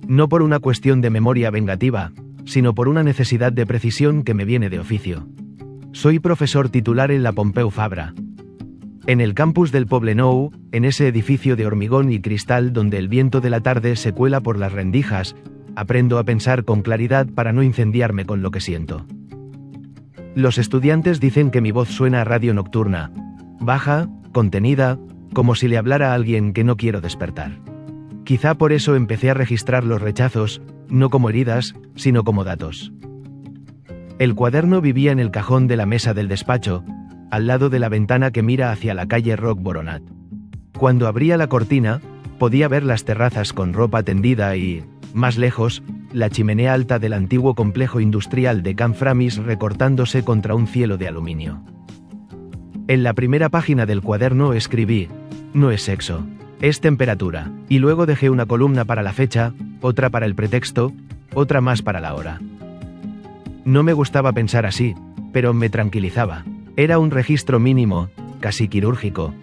No por una cuestión de memoria vengativa, sino por una necesidad de precisión que me viene de oficio. Soy profesor titular en la Pompeu Fabra. En el campus del Poblenou, en ese edificio de hormigón y cristal donde el viento de la tarde se cuela por las rendijas, aprendo a pensar con claridad para no incendiarme con lo que siento. Los estudiantes dicen que mi voz suena a radio nocturna, baja, contenida, como si le hablara a alguien que no quiero despertar. Quizá por eso empecé a registrar los rechazos, no como heridas, sino como datos. El cuaderno vivía en el cajón de la mesa del despacho, al lado de la ventana que mira hacia la calle Roc Boronat. Cuando abría la cortina, podía ver las terrazas con ropa tendida y, más lejos, la chimenea alta del antiguo complejo industrial de Can Framis recortándose contra un cielo de aluminio. En la primera página del cuaderno escribí: no es sexo, es temperatura, y luego dejé una columna para la fecha, otra para el pretexto, otra más para la hora. No me gustaba pensar así, pero me tranquilizaba. Era un registro mínimo, casi quirúrgico.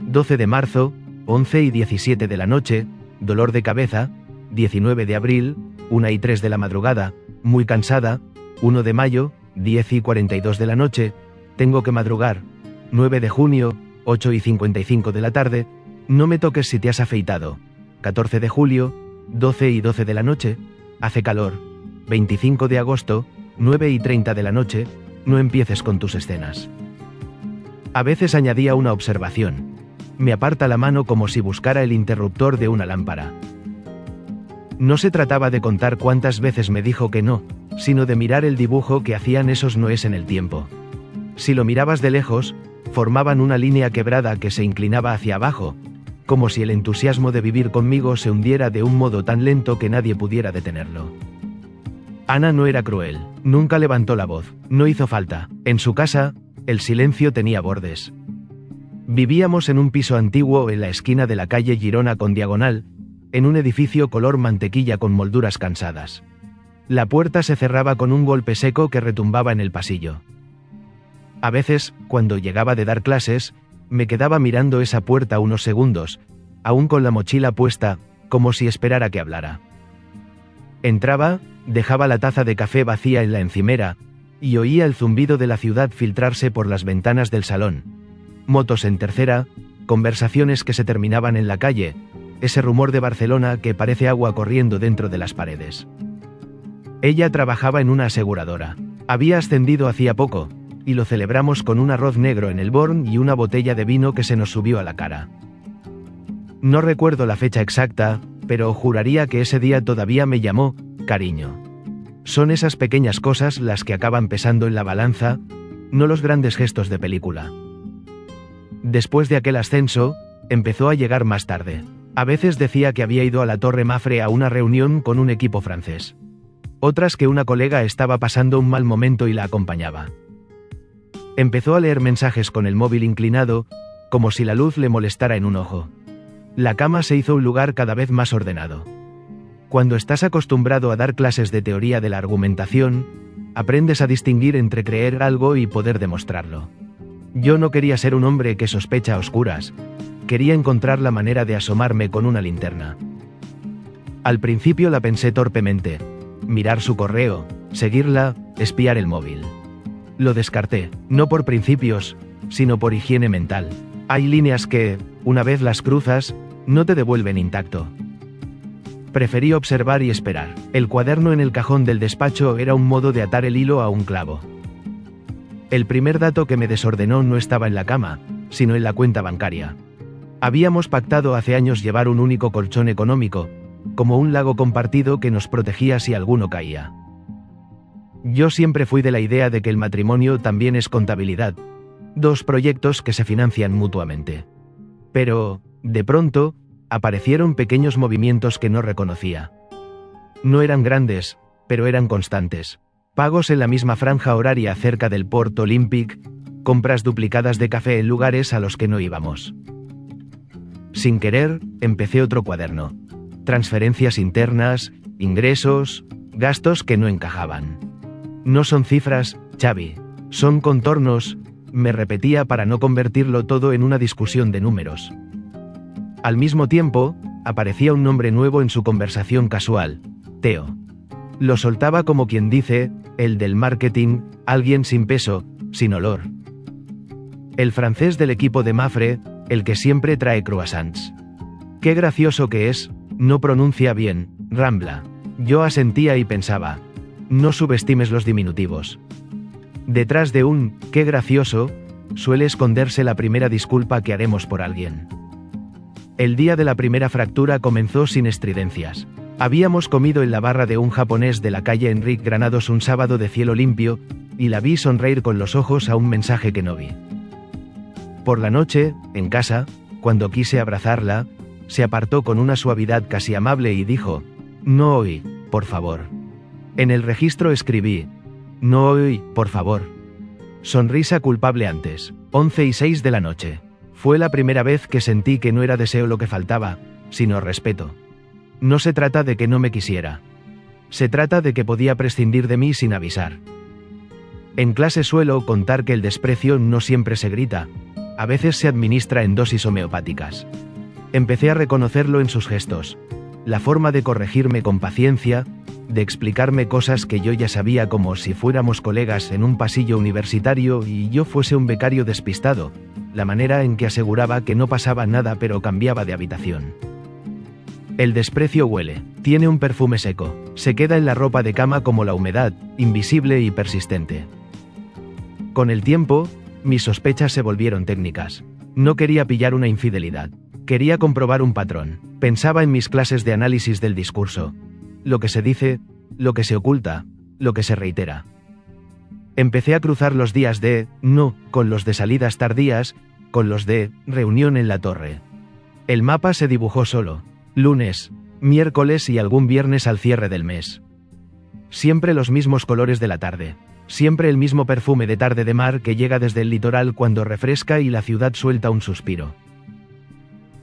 12 de marzo, 11 y 17 de la noche, dolor de cabeza. 19 de abril, 1 y 3 de la madrugada, muy cansada. 1 de mayo, 10 y 42 de la noche, tengo que madrugar. 9 de junio, 8 y 55 de la tarde, no me toques si te has afeitado. 14 de julio, 12 y 12 de la noche, hace calor. 25 de agosto, 9 y 30 de la noche, no empieces con tus escenas. A veces añadía una observación. Me aparta la mano como si buscara el interruptor de una lámpara. No se trataba de contar cuántas veces me dijo que no, sino de mirar el dibujo que hacían esos noes en el tiempo. Si lo mirabas de lejos, formaban una línea quebrada que se inclinaba hacia abajo, como si el entusiasmo de vivir conmigo se hundiera de un modo tan lento que nadie pudiera detenerlo. Ana no era cruel, nunca levantó la voz, no hizo falta. En su casa, el silencio tenía bordes. Vivíamos en un piso antiguo en la esquina de la calle Girona con diagonal, en un edificio color mantequilla con molduras cansadas. La puerta se cerraba con un golpe seco que retumbaba en el pasillo. A veces, cuando llegaba de dar clases, me quedaba mirando esa puerta unos segundos, aún con la mochila puesta, como si esperara que hablara. Entraba, dejaba la taza de café vacía en la encimera, y oía el zumbido de la ciudad filtrarse por las ventanas del salón. Motos en tercera, conversaciones que se terminaban en la calle, ese rumor de Barcelona que parece agua corriendo dentro de las paredes. Ella trabajaba en una aseguradora. Había ascendido hacía poco, y lo celebramos con un arroz negro en el Born y una botella de vino que se nos subió a la cara. No recuerdo la fecha exacta, pero juraría que ese día todavía me llamó cariño. Son esas pequeñas cosas las que acaban pesando en la balanza, no los grandes gestos de película. Después de aquel ascenso, empezó a llegar más tarde. A veces decía que había ido a la Torre Mafre a una reunión con un equipo francés. Otras que una colega estaba pasando un mal momento y la acompañaba. Empezó a leer mensajes con el móvil inclinado, como si la luz le molestara en un ojo. La cama se hizo un lugar cada vez más ordenado. Cuando estás acostumbrado a dar clases de teoría de la argumentación, aprendes a distinguir entre creer algo y poder demostrarlo. Yo no quería ser un hombre que sospecha a oscuras, quería encontrar la manera de asomarme con una linterna. Al principio la pensé torpemente, mirar su correo, seguirla, espiar el móvil. Lo descarté, no por principios, sino por higiene mental. Hay líneas que, una vez las cruzas, no te devuelven intacto. Preferí observar y esperar. El cuaderno en el cajón del despacho era un modo de atar el hilo a un clavo. El primer dato que me desordenó no estaba en la cama, sino en la cuenta bancaria. Habíamos pactado hace años llevar un único colchón económico, como un lago compartido que nos protegía si alguno caía. Yo siempre fui de la idea de que el matrimonio también es contabilidad, dos proyectos que se financian mutuamente. Pero, de pronto, aparecieron pequeños movimientos que no reconocía. No eran grandes, pero eran constantes. Pagos en la misma franja horaria cerca del Port Olympic, compras duplicadas de café en lugares a los que no íbamos. Sin querer, empecé otro cuaderno. Transferencias internas, ingresos, gastos que no encajaban. No son cifras, Xavi, son contornos, me repetía para no convertirlo todo en una discusión de números. Al mismo tiempo, aparecía un nombre nuevo en su conversación casual, Teo. Lo soltaba como quien dice, el del marketing, alguien sin peso, sin olor. El francés del equipo de Mafre, el que siempre trae croissants. Qué gracioso que es, no pronuncia bien, Rambla. Yo asentía y pensaba, no subestimes los diminutivos. Detrás de un, qué gracioso, suele esconderse la primera disculpa que haremos por alguien. El día de la primera fractura comenzó sin estridencias. Habíamos comido en la barra de un japonés de la calle Enrique Granados un sábado de cielo limpio, y la vi sonreír con los ojos a un mensaje que no vi. Por la noche, en casa, cuando quise abrazarla, se apartó con una suavidad casi amable y dijo, no hoy, por favor. En el registro escribí, no hoy, por favor. Sonrisa culpable antes, 11:06 de la noche. Fue la primera vez que sentí que no era deseo lo que faltaba, sino respeto. No se trata de que no me quisiera. Se trata de que podía prescindir de mí sin avisar. En clase suelo contar que el desprecio no siempre se grita, a veces se administra en dosis homeopáticas. Empecé a reconocerlo en sus gestos, la forma de corregirme con paciencia, de explicarme cosas que yo ya sabía como si fuéramos colegas en un pasillo universitario y yo fuese un becario despistado, la manera en que aseguraba que no pasaba nada pero cambiaba de habitación. El desprecio huele, tiene un perfume seco, se queda en la ropa de cama como la humedad, invisible y persistente. Con el tiempo, mis sospechas se volvieron técnicas. No quería pillar una infidelidad. Quería comprobar un patrón. Pensaba en mis clases de análisis del discurso. Lo que se dice, lo que se oculta, lo que se reitera. Empecé a cruzar los días de no con los de salidas tardías, con los de reunión en la torre. El mapa se dibujó solo. Lunes, miércoles y algún viernes al cierre del mes. Siempre los mismos colores de la tarde. Siempre el mismo perfume de tarde de mar que llega desde el litoral cuando refresca y la ciudad suelta un suspiro.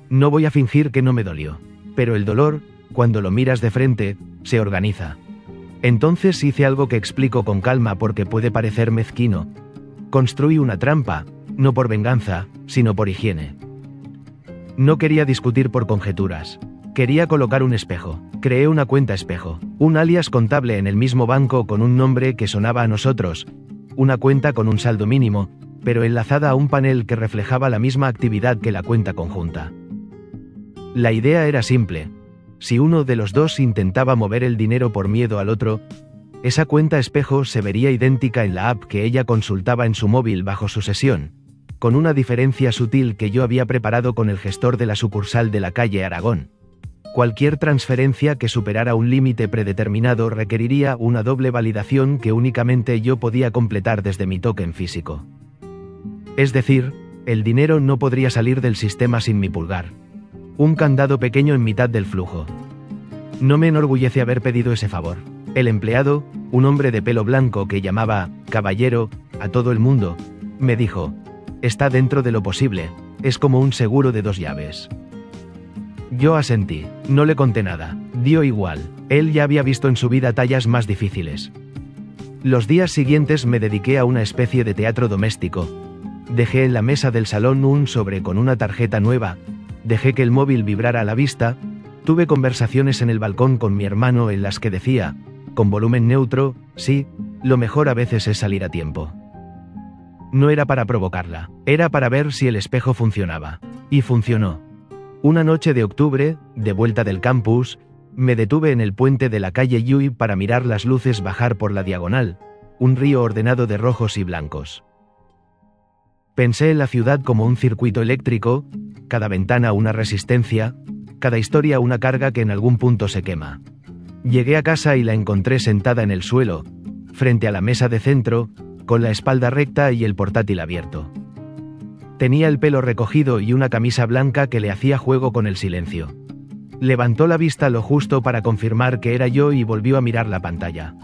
No voy a fingir que no me dolió. Pero el dolor, cuando lo miras de frente, se organiza. Entonces hice algo que explico con calma porque puede parecer mezquino. Construí una trampa, no por venganza, sino por higiene. No quería discutir por conjeturas. Quería colocar un espejo. Creé una cuenta espejo, un alias contable en el mismo banco con un nombre que sonaba a nosotros, una cuenta con un saldo mínimo, pero enlazada a un panel que reflejaba la misma actividad que la cuenta conjunta. La idea era simple. Si uno de los dos intentaba mover el dinero por miedo al otro, esa cuenta espejo se vería idéntica en la app que ella consultaba en su móvil bajo su sesión, con una diferencia sutil que yo había preparado con el gestor de la sucursal de la calle Aragón. Cualquier transferencia que superara un límite predeterminado requeriría una doble validación que únicamente yo podía completar desde mi token físico. Es decir, el dinero no podría salir del sistema sin mi pulgar. Un candado pequeño en mitad del flujo. No me enorgullece haber pedido ese favor. El empleado, un hombre de pelo blanco que llamaba caballero a todo el mundo, me dijo, está dentro de lo posible, es como un seguro de 2 llaves. Yo asentí, no le conté nada, dio igual, él ya había visto en su vida tallas más difíciles. Los días siguientes me dediqué a una especie de teatro doméstico. Dejé en la mesa del salón un sobre con una tarjeta nueva, dejé que el móvil vibrara a la vista, tuve conversaciones en el balcón con mi hermano en las que decía, con volumen neutro, sí, lo mejor a veces es salir a tiempo. No era para provocarla, era para ver si el espejo funcionaba. Y funcionó. Una noche de octubre, de vuelta del campus, me detuve en el puente de la calle Yui para mirar las luces bajar por la diagonal, un río ordenado de rojos y blancos. Pensé en la ciudad como un circuito eléctrico, cada ventana una resistencia, cada historia una carga que en algún punto se quema. Llegué a casa y la encontré sentada en el suelo, frente a la mesa de centro, con la espalda recta y el portátil abierto. Tenía el pelo recogido y una camisa blanca que le hacía juego con el silencio. Levantó la vista lo justo para confirmar que era yo y volvió a mirar la pantalla.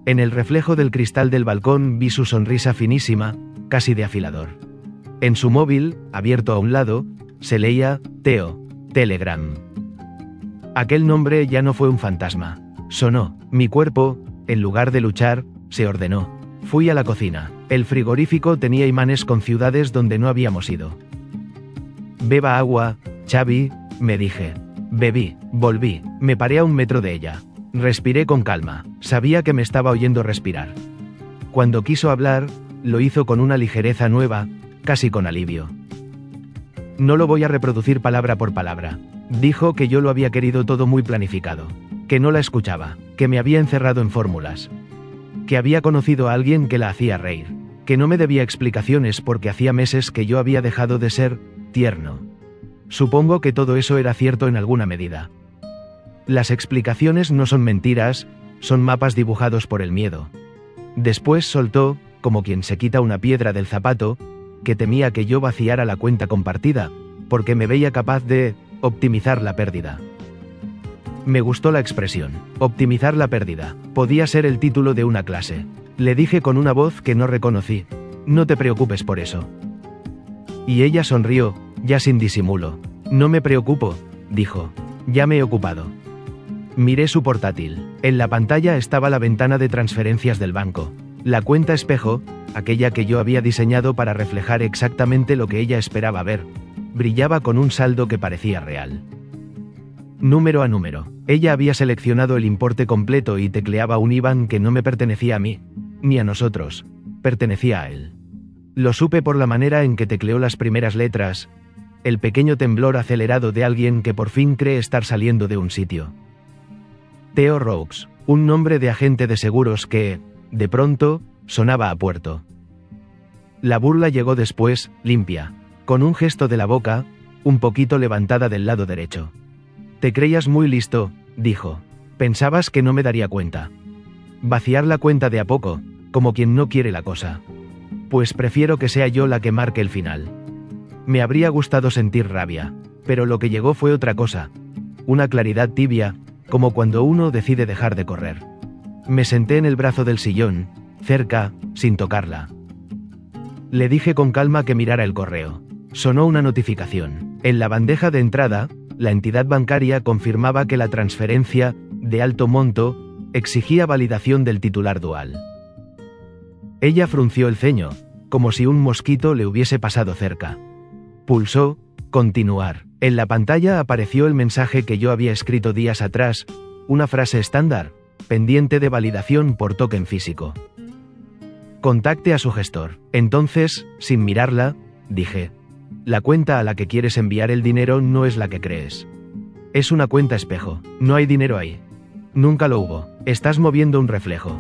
En el reflejo del cristal del balcón vi su sonrisa finísima, casi de afilador. En su móvil, abierto a un lado, se leía, Teo, Telegram. Aquel nombre ya no fue un fantasma. Sonó, mi cuerpo, en lugar de luchar, se ordenó. Fui a la cocina. El frigorífico tenía imanes con ciudades donde no habíamos ido. Beba agua, Xavi, me dije. Bebí, volví, me paré a 1 metro de ella. Respiré con calma, sabía que me estaba oyendo respirar. Cuando quiso hablar, lo hizo con una ligereza nueva, casi con alivio. No lo voy a reproducir palabra por palabra. Dijo que yo lo había querido todo muy planificado, que no la escuchaba, que me había encerrado en fórmulas, que había conocido a alguien que la hacía reír, que no me debía explicaciones porque hacía meses que yo había dejado de ser tierno. Supongo que todo eso era cierto en alguna medida. Las explicaciones no son mentiras, son mapas dibujados por el miedo. Después soltó, como quien se quita una piedra del zapato, que temía que yo vaciara la cuenta compartida, porque me veía capaz de optimizar la pérdida. Me gustó la expresión, optimizar la pérdida, podía ser el título de una clase. Le dije con una voz que no reconocí, no te preocupes por eso. Y ella sonrió, ya sin disimulo. No me preocupo, dijo, ya me he ocupado. Miré su portátil. En la pantalla estaba la ventana de transferencias del banco. La cuenta espejo, aquella que yo había diseñado para reflejar exactamente lo que ella esperaba ver, brillaba con un saldo que parecía real. Número a número. Ella había seleccionado el importe completo y tecleaba un IBAN que no me pertenecía a mí, ni a nosotros, pertenecía a él. Lo supe por la manera en que tecleó las primeras letras, el pequeño temblor acelerado de alguien que por fin cree estar saliendo de un sitio. Theo Roux, un nombre de agente de seguros que, de pronto, sonaba a puerto. La burla llegó después, limpia, con un gesto de la boca, un poquito levantada del lado derecho. Te creías muy listo, dijo. Pensabas que no me daría cuenta. Vaciar la cuenta de a poco, como quien no quiere la cosa. Pues prefiero que sea yo la que marque el final. Me habría gustado sentir rabia, pero lo que llegó fue otra cosa. Una claridad tibia, como cuando uno decide dejar de correr. Me senté en el brazo del sillón, cerca, sin tocarla. Le dije con calma que mirara el correo. Sonó una notificación. En la bandeja de entrada, la entidad bancaria confirmaba que la transferencia, de alto monto, exigía validación del titular dual. Ella frunció el ceño, como si un mosquito le hubiese pasado cerca. Pulsó, continuar. En la pantalla apareció el mensaje que yo había escrito días atrás, una frase estándar, pendiente de validación por token físico. Contacte a su gestor. Entonces, sin mirarla, dije, la cuenta a la que quieres enviar el dinero no es la que crees. Es una cuenta espejo, no hay dinero ahí. Nunca lo hubo, estás moviendo un reflejo.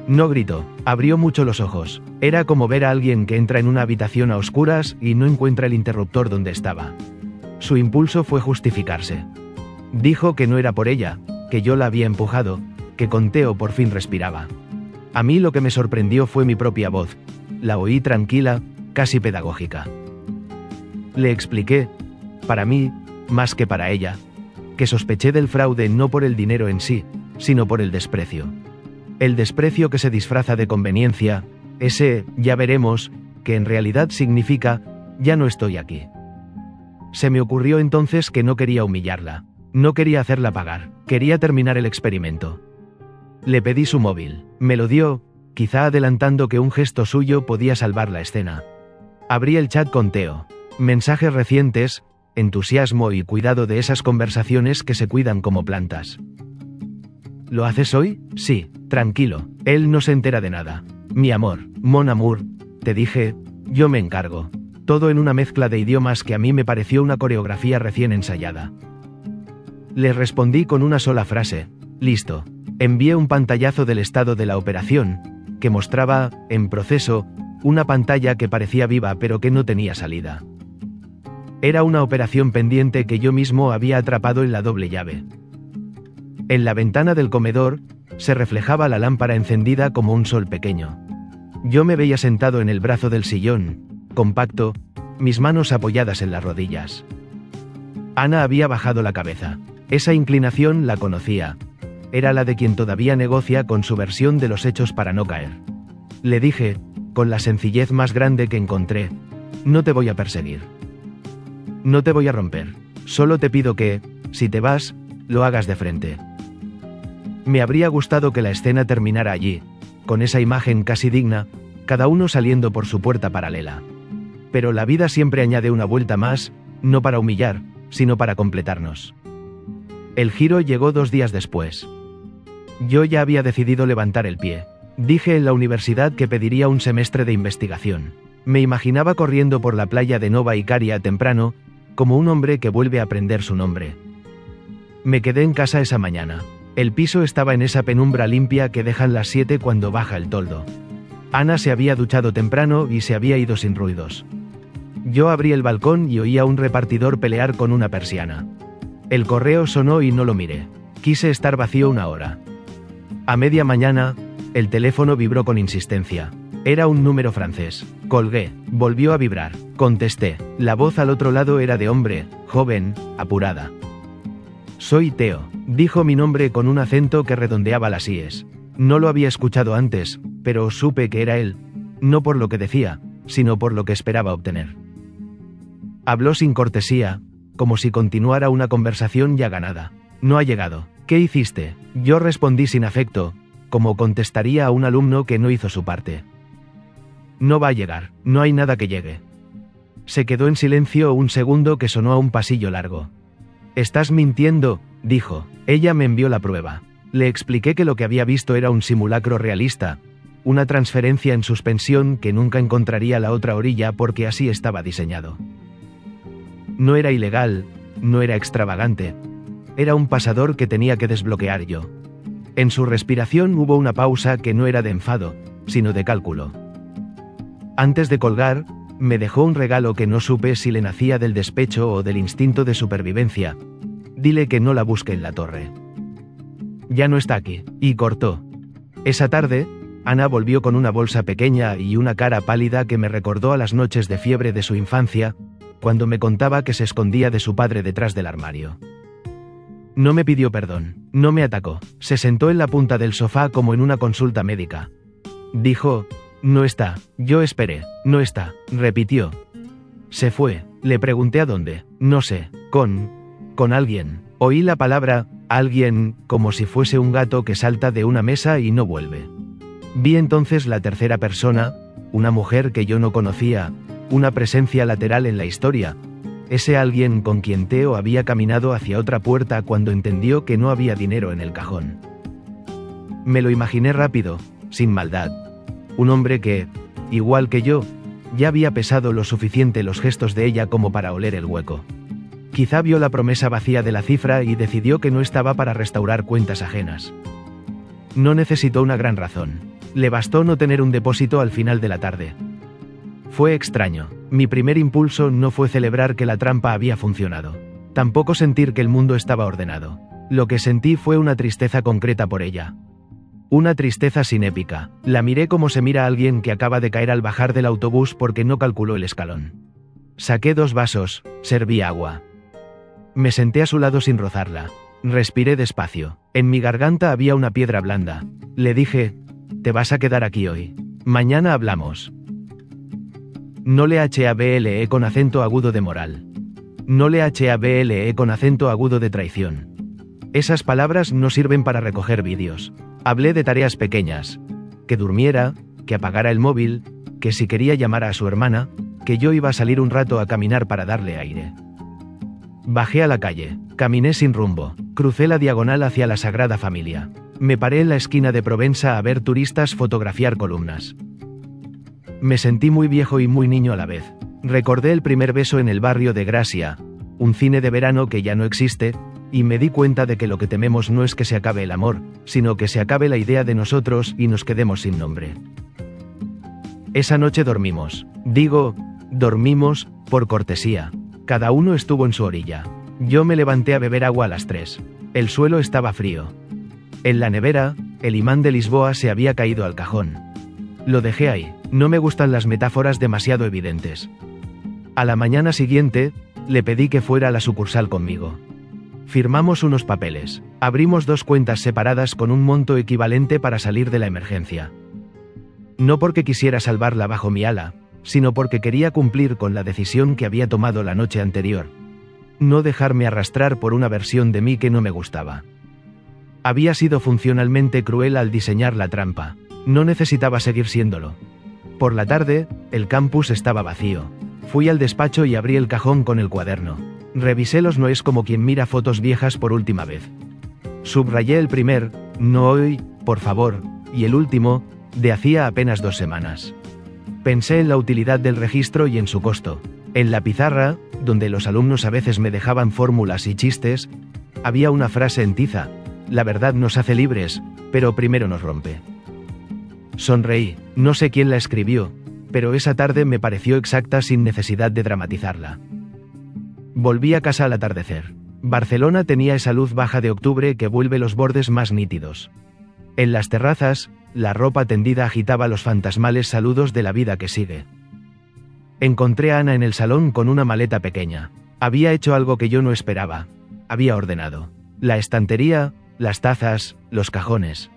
No gritó, abrió mucho los ojos, era como ver a alguien que entra en una habitación a oscuras y no encuentra el interruptor donde estaba. Su impulso fue justificarse. Dijo que no era por ella, que yo la había empujado, que con Theo por fin respiraba. A mí lo que me sorprendió fue mi propia voz. La oí tranquila, casi pedagógica. Le expliqué, para mí, más que para ella, que sospeché del fraude no por el dinero en sí, sino por el desprecio. El desprecio que se disfraza de conveniencia, ese ya veremos, que en realidad significa ya no estoy aquí. Se me ocurrió entonces que no quería humillarla, no quería hacerla pagar, quería terminar el experimento. Le pedí su móvil, me lo dio, quizá adelantando que un gesto suyo podía salvar la escena. Abrí el chat con Theo, mensajes recientes, entusiasmo y cuidado de esas conversaciones que se cuidan como plantas. ¿Lo haces hoy? Sí, tranquilo, él no se entera de nada. Mi amor, mon amour, te dije, yo me encargo. Todo en una mezcla de idiomas que a mí me pareció una coreografía recién ensayada. Le respondí con una sola frase, listo. Envié un pantallazo del estado de la operación, que mostraba, en proceso, una pantalla que parecía viva pero que no tenía salida. Era una operación pendiente que yo mismo había atrapado en la doble llave. En la ventana del comedor, se reflejaba la lámpara encendida como un sol pequeño. Yo me veía sentado en el brazo del sillón, compacto, mis manos apoyadas en las rodillas. Ana había bajado la cabeza. Esa inclinación la conocía. Era la de quien todavía negocia con su versión de los hechos para no caer. Le dije, con la sencillez más grande que encontré, no te voy a perseguir. No te voy a romper. Solo te pido que, si te vas, lo hagas de frente. Me habría gustado que la escena terminara allí, con esa imagen casi digna, cada uno saliendo por su puerta paralela. Pero la vida siempre añade una vuelta más, no para humillar, sino para completarnos. El giro llegó 2 días después. Yo ya había decidido levantar el pie. Dije en la universidad que pediría un semestre de investigación. Me imaginaba corriendo por la playa de Nova Icaria temprano, como un hombre que vuelve a aprender su nombre. Me quedé en casa esa mañana. El piso estaba en esa penumbra limpia que dejan las 7 cuando baja el toldo. Ana se había duchado temprano y se había ido sin ruidos. Yo abrí el balcón y oí a un repartidor pelear con una persiana. El correo sonó y no lo miré. Quise estar vacío una hora. A media mañana, el teléfono vibró con insistencia. Era un número francés. Colgué. Volvió a vibrar. Contesté. La voz al otro lado era de hombre, joven, apurada. Soy Teo, dijo mi nombre con un acento que redondeaba las íes. No lo había escuchado antes, pero supe que era él, no por lo que decía, sino por lo que esperaba obtener. Habló sin cortesía, como si continuara una conversación ya ganada. No ha llegado. ¿Qué hiciste? Yo respondí sin afecto, como contestaría a un alumno que no hizo su parte. No va a llegar, no hay nada que llegue. Se quedó en silencio un segundo que sonó a un pasillo largo. Estás mintiendo, dijo. Ella me envió la prueba. Le expliqué que lo que había visto era un simulacro realista, una transferencia en suspensión que nunca encontraría la otra orilla porque así estaba diseñado. No era ilegal, no era extravagante. Era un pasador que tenía que desbloquear yo. En su respiración hubo una pausa que no era de enfado, sino de cálculo. Antes de colgar, me dejó un regalo que no supe si le nacía del despecho o del instinto de supervivencia. Dile que no la busque en la torre. Ya no está aquí, y cortó. Esa tarde, Ana volvió con una bolsa pequeña y una cara pálida que me recordó a las noches de fiebre de su infancia, cuando me contaba que se escondía de su padre detrás del armario. No me pidió perdón, no me atacó, se sentó en la punta del sofá como en una consulta médica. Dijo, no está, yo esperé, no está, repitió. Se fue, le pregunté a dónde, no sé, con alguien. Oí la palabra, alguien, como si fuese un gato que salta de una mesa y no vuelve. Vi entonces la tercera persona, una mujer que yo no conocía, una presencia lateral en la historia, ese alguien con quien Teo había caminado hacia otra puerta cuando entendió que no había dinero en el cajón. Me lo imaginé rápido, sin maldad. Un hombre que, igual que yo, ya había pesado lo suficiente los gestos de ella como para oler el hueco. Quizá vio la promesa vacía de la cifra y decidió que no estaba para restaurar cuentas ajenas. No necesitó una gran razón. Le bastó no tener un depósito al final de la tarde. Fue extraño. Mi primer impulso no fue celebrar que la trampa había funcionado. Tampoco sentir que el mundo estaba ordenado. Lo que sentí fue una tristeza concreta por ella. Una tristeza sin épica. La miré como se mira a alguien que acaba de caer al bajar del autobús porque no calculó el escalón. Saqué 2 vasos, serví agua. Me senté a su lado sin rozarla. Respiré despacio. En mi garganta había una piedra blanda. Le dije, te vas a quedar aquí hoy. Mañana hablamos. No le hable con acento agudo de moral. No le hable con acento agudo de traición. Esas palabras no sirven para recoger vídeos. Hablé de tareas pequeñas. Que durmiera, que apagara el móvil, que si quería llamar a su hermana, que yo iba a salir un rato a caminar para darle aire. Bajé a la calle, caminé sin rumbo, crucé la diagonal hacia la Sagrada Familia. Me paré en la esquina de Provenza a ver turistas fotografiar columnas. Me sentí muy viejo y muy niño a la vez. Recordé el primer beso en el barrio de Gracia, un cine de verano que ya no existe, y me di cuenta de que lo que tememos no es que se acabe el amor, sino que se acabe la idea de nosotros y nos quedemos sin nombre. Esa noche dormimos. Digo, dormimos, por cortesía. Cada uno estuvo en su orilla. Yo me levanté a beber agua a las 3. El suelo estaba frío. En la nevera, el imán de Lisboa se había caído al cajón. Lo dejé ahí. No me gustan las metáforas demasiado evidentes. A la mañana siguiente, le pedí que fuera a la sucursal conmigo. Firmamos unos papeles. Abrimos 2 cuentas separadas con un monto equivalente para salir de la emergencia. No porque quisiera salvarla bajo mi ala, sino porque quería cumplir con la decisión que había tomado la noche anterior. No dejarme arrastrar por una versión de mí que no me gustaba. Había sido funcionalmente cruel al diseñar la trampa. No necesitaba seguir siéndolo. Por la tarde, el campus estaba vacío. Fui al despacho y abrí el cajón con el cuaderno. Revisé los noes como quien mira fotos viejas por última vez. Subrayé el primer, No hoy, por favor, y el último, de hacía apenas 2 semanas. Pensé en la utilidad del registro y en su costo. En la pizarra, donde los alumnos a veces me dejaban fórmulas y chistes, había una frase en tiza: la verdad nos hace libres, pero primero nos rompe. Sonreí, no sé quién la escribió, pero esa tarde me pareció exacta sin necesidad de dramatizarla. Volví a casa al atardecer. Barcelona tenía esa luz baja de octubre que vuelve los bordes más nítidos. En las terrazas, la ropa tendida agitaba los fantasmales saludos de la vida que sigue. Encontré a Ana en el salón con una maleta pequeña. Había hecho algo que yo no esperaba. Había ordenado la estantería, las tazas, los cajones.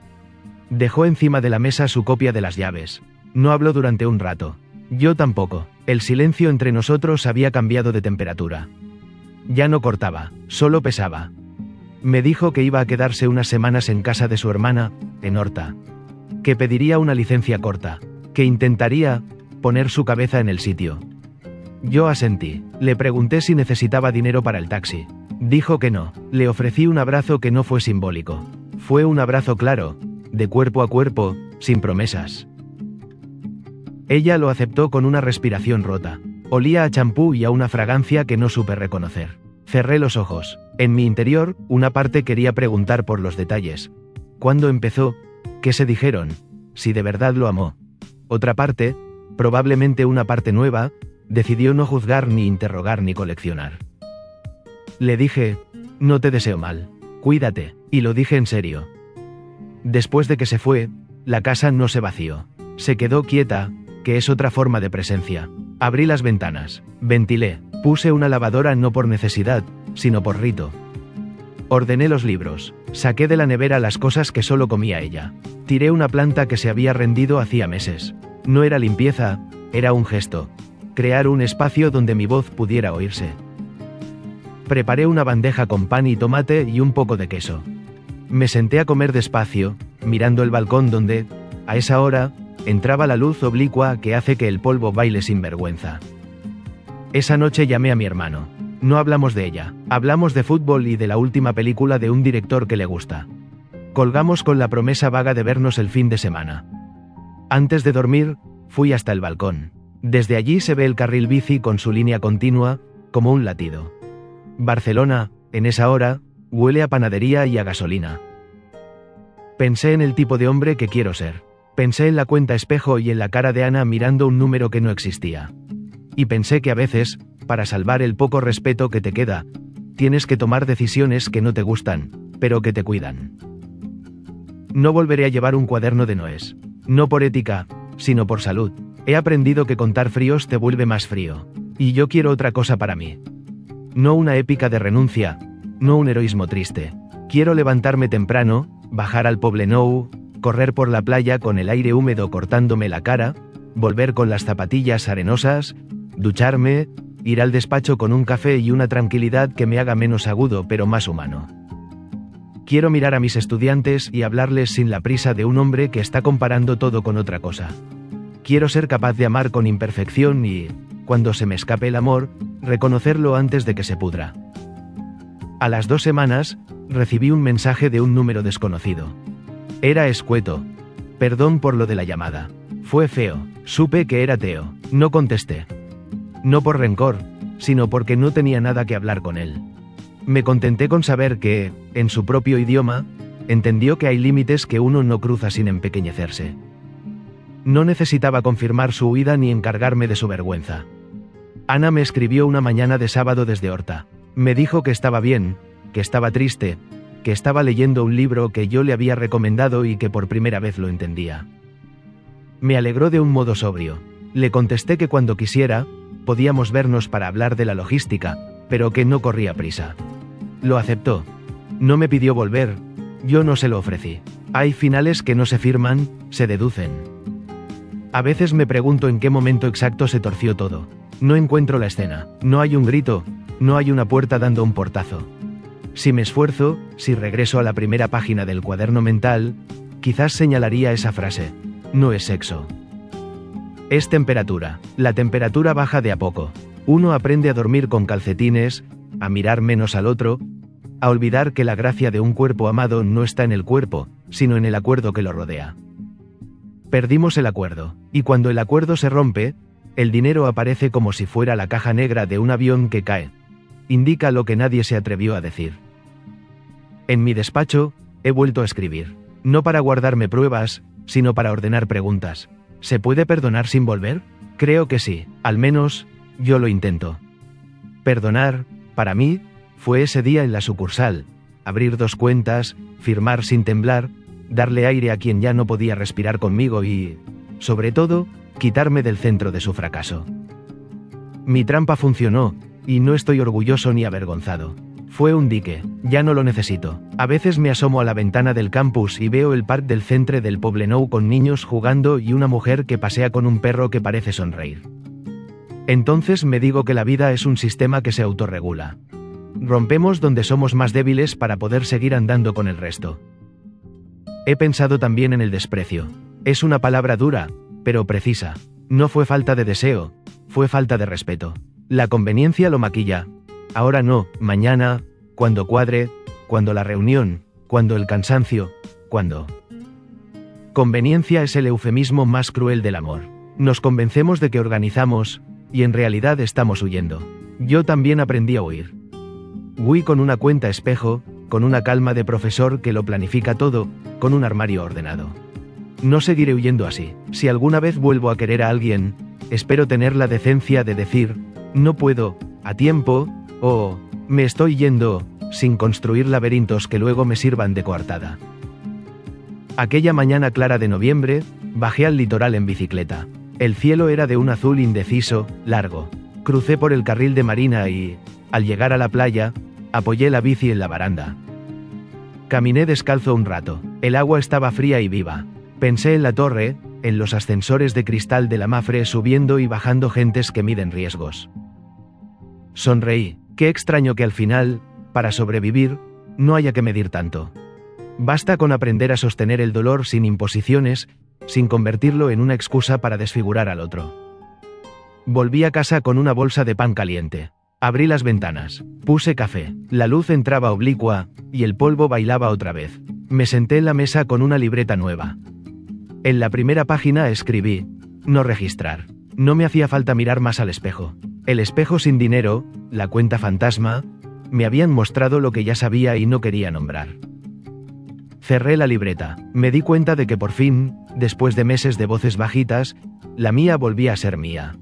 Dejó encima de la mesa su copia de las llaves. No habló durante un rato. Yo tampoco. El silencio entre nosotros había cambiado de temperatura. Ya no cortaba, solo pesaba. Me dijo que iba a quedarse unas semanas en casa de su hermana, en Horta. Que pediría una licencia corta. Que intentaría poner su cabeza en el sitio. Yo asentí. Le pregunté si necesitaba dinero para el taxi. Dijo que no. Le ofrecí un abrazo que no fue simbólico. Fue un abrazo claro, de cuerpo a cuerpo, sin promesas. Ella lo aceptó con una respiración rota. Olía a champú y a una fragancia que no supe reconocer. Cerré los ojos. En mi interior, una parte quería preguntar por los detalles. ¿Cuándo empezó? ¿Qué se dijeron? Si de verdad lo amó. Otra parte, probablemente una parte nueva, decidió no juzgar ni interrogar ni coleccionar. Le dije: no te deseo mal. Cuídate. Y lo dije en serio. Después de que se fue, la casa no se vació. Se quedó quieta, que es otra forma de presencia. Abrí las ventanas, ventilé, puse una lavadora no por necesidad, sino por rito. Ordené los libros, saqué de la nevera las cosas que solo comía ella. Tiré una planta que se había rendido hacía meses. No era limpieza, era un gesto. Crear un espacio donde mi voz pudiera oírse. Preparé una bandeja con pan y tomate y un poco de queso. Me senté a comer despacio, mirando el balcón donde, a esa hora, entraba la luz oblicua que hace que el polvo baile sin vergüenza. Esa noche llamé a mi hermano. No hablamos de ella, hablamos de fútbol y de la última película de un director que le gusta. Colgamos con la promesa vaga de vernos el fin de semana. Antes de dormir, fui hasta el balcón. Desde allí se ve el carril bici con su línea continua, como un latido. Barcelona, en esa hora, huele a panadería y a gasolina. Pensé en el tipo de hombre que quiero ser. Pensé en la cuenta espejo y en la cara de Ana mirando un número que no existía. Y pensé que a veces, para salvar el poco respeto que te queda, tienes que tomar decisiones que no te gustan, pero que te cuidan. No volveré a llevar un cuaderno de noes. No por ética, sino por salud. He aprendido que contar fríos te vuelve más frío. Y yo quiero otra cosa para mí. No una épica de renuncia, no un heroísmo triste. Quiero levantarme temprano, bajar al Poblenou, correr por la playa con el aire húmedo cortándome la cara, volver con las zapatillas arenosas, ducharme, ir al despacho con un café y una tranquilidad que me haga menos agudo pero más humano. Quiero mirar a mis estudiantes y hablarles sin la prisa de un hombre que está comparando todo con otra cosa. Quiero ser capaz de amar con imperfección y, cuando se me escape el amor, reconocerlo antes de que se pudra. A las 2 semanas, recibí un mensaje de un número desconocido. Era escueto. Perdón por lo de la llamada. Fue feo. Supe que era Teo. No contesté. No por rencor, sino porque no tenía nada que hablar con él. Me contenté con saber que, en su propio idioma, entendió que hay límites que uno no cruza sin empequeñecerse. No necesitaba confirmar su huida ni encargarme de su vergüenza. Ana me escribió una mañana de sábado desde Horta. Me dijo que estaba bien, que estaba triste, que estaba leyendo un libro que yo le había recomendado y que por primera vez lo entendía. Me alegró de un modo sobrio. Le contesté que cuando quisiera, podíamos vernos para hablar de la logística, pero que no corría prisa. Lo aceptó. No me pidió volver, yo no se lo ofrecí. Hay finales que no se firman, se deducen. A veces me pregunto en qué momento exacto se torció todo. No encuentro la escena, no hay un grito, no hay una puerta dando un portazo. Si me esfuerzo, si regreso a la primera página del cuaderno mental, quizás señalaría esa frase: no es sexo. Es temperatura. La temperatura baja de a poco. Uno aprende a dormir con calcetines, a mirar menos al otro, a olvidar que la gracia de un cuerpo amado no está en el cuerpo, sino en el acuerdo que lo rodea. Perdimos el acuerdo, y cuando el acuerdo se rompe, el dinero aparece como si fuera la caja negra de un avión que cae. Indica lo que nadie se atrevió a decir. En mi despacho, he vuelto a escribir. No para guardarme pruebas, sino para ordenar preguntas. ¿Se puede perdonar sin volver? Creo que sí, al menos, yo lo intento. Perdonar, para mí, fue ese día en la sucursal, abrir 2 cuentas, firmar sin temblar, darle aire a quien ya no podía respirar conmigo y, sobre todo, quitarme del centro de su fracaso. Mi trampa funcionó, y no estoy orgulloso ni avergonzado. Fue un dique, ya no lo necesito. A veces me asomo a la ventana del campus y veo el parque del centre del Poblenou con niños jugando y una mujer que pasea con un perro que parece sonreír. Entonces me digo que la vida es un sistema que se autorregula. Rompemos donde somos más débiles para poder seguir andando con el resto. He pensado también en el desprecio. Es una palabra dura, pero precisa. No fue falta de deseo, fue falta de respeto. La conveniencia lo maquilla. Ahora no, mañana, cuando cuadre, cuando la reunión, cuando el cansancio, cuando... Conveniencia es el eufemismo más cruel del amor. Nos convencemos de que organizamos, y en realidad estamos huyendo. Yo también aprendí a huir. Huí con una cuenta espejo, con una calma de profesor que lo planifica todo, con un armario ordenado. No seguiré huyendo así. Si alguna vez vuelvo a querer a alguien, espero tener la decencia de decir, no puedo, a tiempo, o, me estoy yendo, sin construir laberintos que luego me sirvan de coartada. Aquella mañana clara de noviembre, bajé al litoral en bicicleta. El cielo era de un azul indeciso, largo. Crucé por el carril de marina y, al llegar a la playa, apoyé la bici en la baranda. Caminé descalzo un rato. El agua estaba fría y viva. Pensé en la torre, en los ascensores de cristal de la Mafre subiendo y bajando gentes que miden riesgos. Sonreí. Qué extraño que al final, para sobrevivir, no haya que medir tanto. Basta con aprender a sostener el dolor sin imposiciones, sin convertirlo en una excusa para desfigurar al otro. Volví a casa con una bolsa de pan caliente. Abrí las ventanas. Puse café. La luz entraba oblicua, y el polvo bailaba otra vez. Me senté en la mesa con una libreta nueva. En la primera página escribí, no registrar. No me hacía falta mirar más al espejo. El espejo sin dinero, la cuenta fantasma, me habían mostrado lo que ya sabía y no quería nombrar. Cerré la libreta. Me di cuenta de que por fin, después de meses de voces bajitas, la mía volvía a ser mía.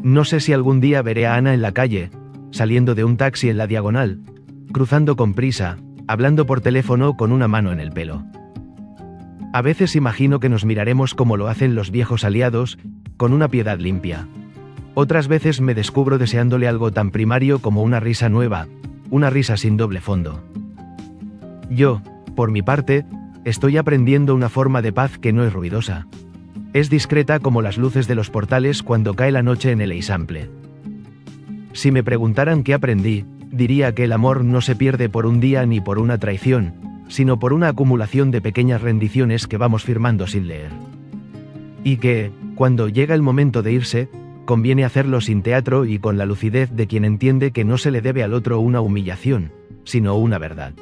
No sé si algún día veré a Ana en la calle, saliendo de un taxi en la diagonal, cruzando con prisa, hablando por teléfono con una mano en el pelo. A veces imagino que nos miraremos como lo hacen los viejos aliados, con una piedad limpia. Otras veces me descubro deseándole algo tan primario como una risa nueva, una risa sin doble fondo. Yo, por mi parte, estoy aprendiendo una forma de paz que no es ruidosa. Es discreta como las luces de los portales cuando cae la noche en el Eixample. Si me preguntaran qué aprendí, diría que el amor no se pierde por un día ni por una traición, sino por una acumulación de pequeñas rendiciones que vamos firmando sin leer. Y que, cuando llega el momento de irse, conviene hacerlo sin teatro y con la lucidez de quien entiende que no se le debe al otro una humillación, sino una verdad.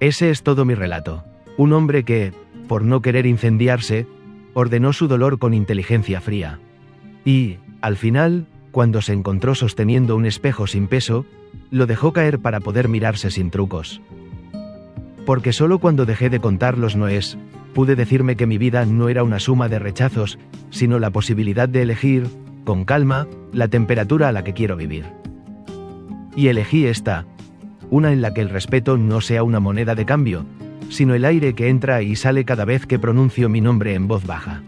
Ese es todo mi relato. Un hombre que, por no querer incendiarse, ordenó su dolor con inteligencia fría. Y, al final, cuando se encontró sosteniendo un espejo sin peso, lo dejó caer para poder mirarse sin trucos. Porque solo cuando dejé de contar los noes, pude decirme que mi vida no era una suma de rechazos, sino la posibilidad de elegir, con calma, la temperatura a la que quiero vivir. Y elegí esta, una en la que el respeto no sea una moneda de cambio, sino el aire que entra y sale cada vez que pronuncio mi nombre en voz baja.